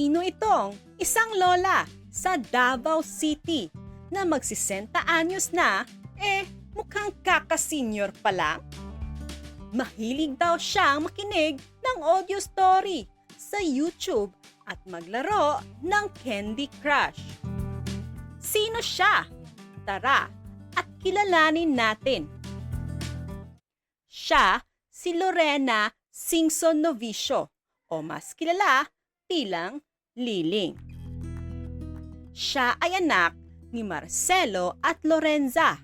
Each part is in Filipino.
Sino itong isang lola sa Davao City na magsisenta anyos na mukhang kaka-senior pa lang? Mahilig daw siyang makinig ng audio story sa YouTube at maglaro ng Candy Crush. Sino siya? Tara at kilalanin natin. Siya si Lorena Singson Novicio o mas kilala bilang Liling. Siya ay anak ni Marcelo at Lorenza.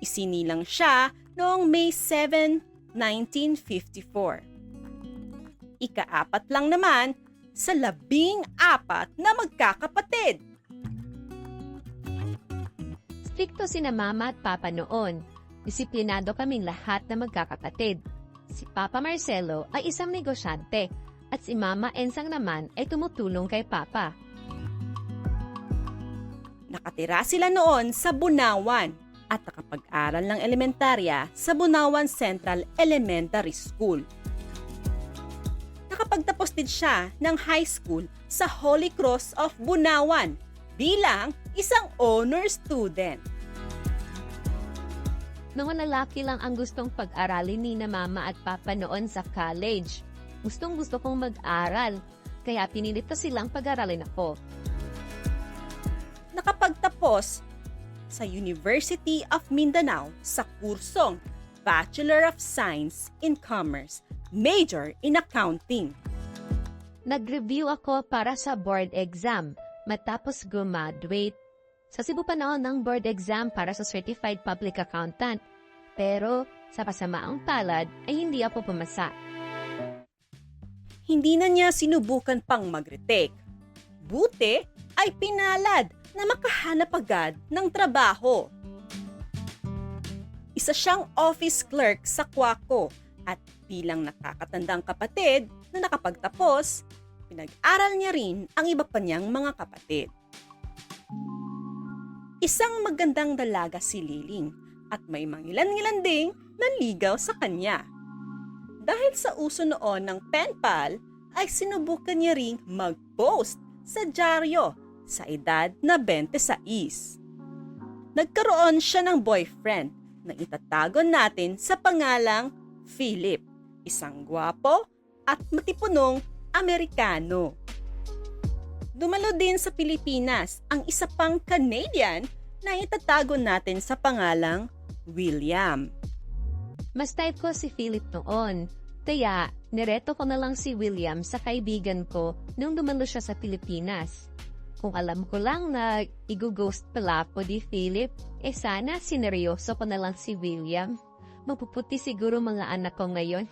Isinilang siya noong May 7, 1954. Ika-4 lang naman sa 14 na magkakapatid. Strikto sina mama at papa noon. Disiplinado kaming lahat na magkakapatid. Si Papa Marcelo ay isang negosyante at si Mama Ensang naman ay tumutulong kay Papa. Nakatira sila noon sa Bunawan at nakapag-aral ng elementarya sa Bunawan Central Elementary School. Nakapagtapos din siya ng high school sa Holy Cross of Bunawan bilang isang honor student. Mga lalaki lang ang gustong pag-aralin ni na mama at papa noon sa college. Gustong-gusto kong mag-aral, kaya pinilito silang pag-aralin ako. Nakapagtapos sa University of Mindanao sa kursong Bachelor of Science in Commerce, major in Accounting. Nag-review ako para sa board exam matapos graduate. Sa Cebu pa noon ng board exam para sa Certified Public Accountant. Pero sa kasamaang palad ay hindi ako pumasa. Hindi na niya sinubukan pang mag-retake. Buti ay pinalad na makahanap agad ng trabaho. Isa siyang office clerk sa Quaco at bilang nakakatandang kapatid na nakapagtapos, pinag-aral niya rin ang iba pa niyang mga kapatid. Isang magandang dalaga si Liling at may mangilan-ngilan ding nanligaw sa kanya. Dahil sa uso noon ng pen pal, ay sinubukan niya ring mag-post sa dyaryo sa edad na 26. Nagkaroon siya ng boyfriend na itatago natin sa pangalang Philip, isang gwapo at matipunong Amerikano. Dumalo din sa Pilipinas ang isa pang Canadian na itatago natin sa pangalang William. Mas type ko si Philip noon, kaya nireto ko na lang si William sa kaibigan ko nung dumalo siya sa Pilipinas. Kung alam ko lang na i-ghost pala po di Philip, sana sineryoso ko na lang si William. Mapuputi siguro mga anak ko ngayon.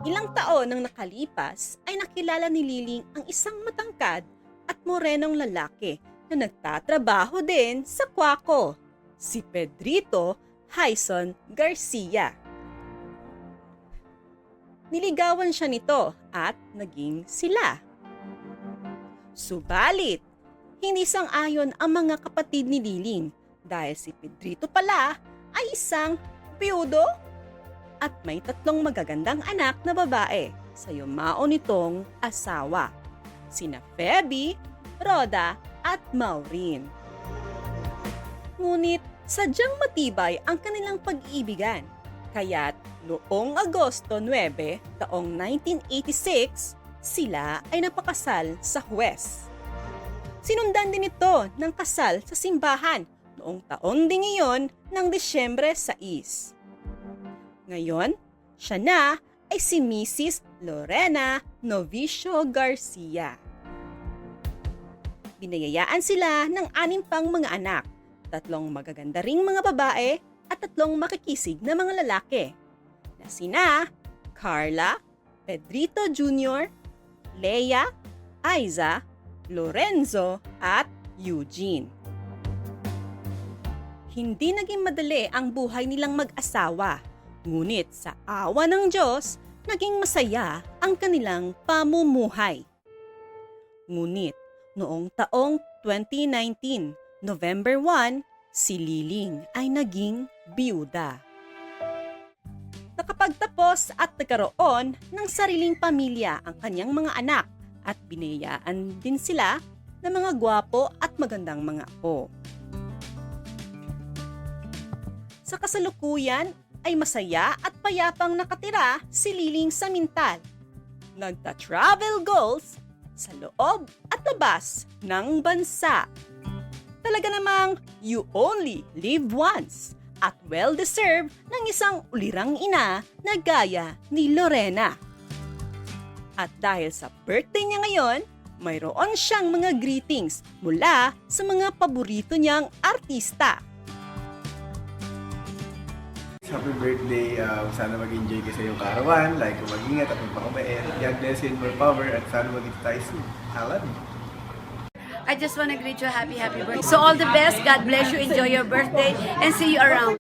Ilang taon nang nakalipas ay nakilala ni Liling ang isang matangkad at morenong lalaki na nagtatrabaho din sa Quaco, si Pedrito Hyson Garcia. Niligawan siya nito at naging sila. Subalit, hindi sang-ayon ang mga kapatid ni Liling dahil si Pedrito pala ay isang biyudo at may 3 magagandang anak na babae sa yumao nitong asawa, sina Feby, Rhoda at Maureen. Ngunit sadyang matibay ang kanilang pag-iibigan, kaya't noong Agosto 9, taong 1986, sila ay napakasal sa huwes. Sinundan din ito ng kasal sa simbahan noong taon ding iyon ng Disyembre 6. Ngayon, siya na ay si Mrs. Lorena Novicio Garcia. Binayayaan sila ng 6 pang mga anak, 3 magaganda ring mga babae at 3 makikisig na mga lalaki, na sina Carla, Pedrito Jr., Leia, Aiza, Lorenzo at Eugene. Hindi naging madali ang buhay nilang mag-asawa. Ngunit sa awa ng Diyos, naging masaya ang kanilang pamumuhay. Ngunit noong taong 2019, November 1, si Liling ay naging biyuda. Nakapagtapos at nagkaroon ng sariling pamilya ang kanyang mga anak at binayaan din sila ng mga gwapo at magandang mga apo. Sa kasalukuyan ay masaya at payapang nakatira si Liling sa Mintal. Nagta-travel goals sa loob at labas ng bansa. Talaga namang you only live once at well-deserved ng isang ulirang ina na gaya ni Lorena. At dahil sa birthday niya ngayon, mayroon siyang mga greetings mula sa mga paborito niyang artista. Happy birthday. Sana mag-enjoy ka sa iyong karawan. Like, mag-ingat at magpakamait. God bless you in more power at sana mag-kita tayo soon. I love you. I just want to greet you a happy birthday. So all the best. God bless you. Enjoy your birthday and see you around.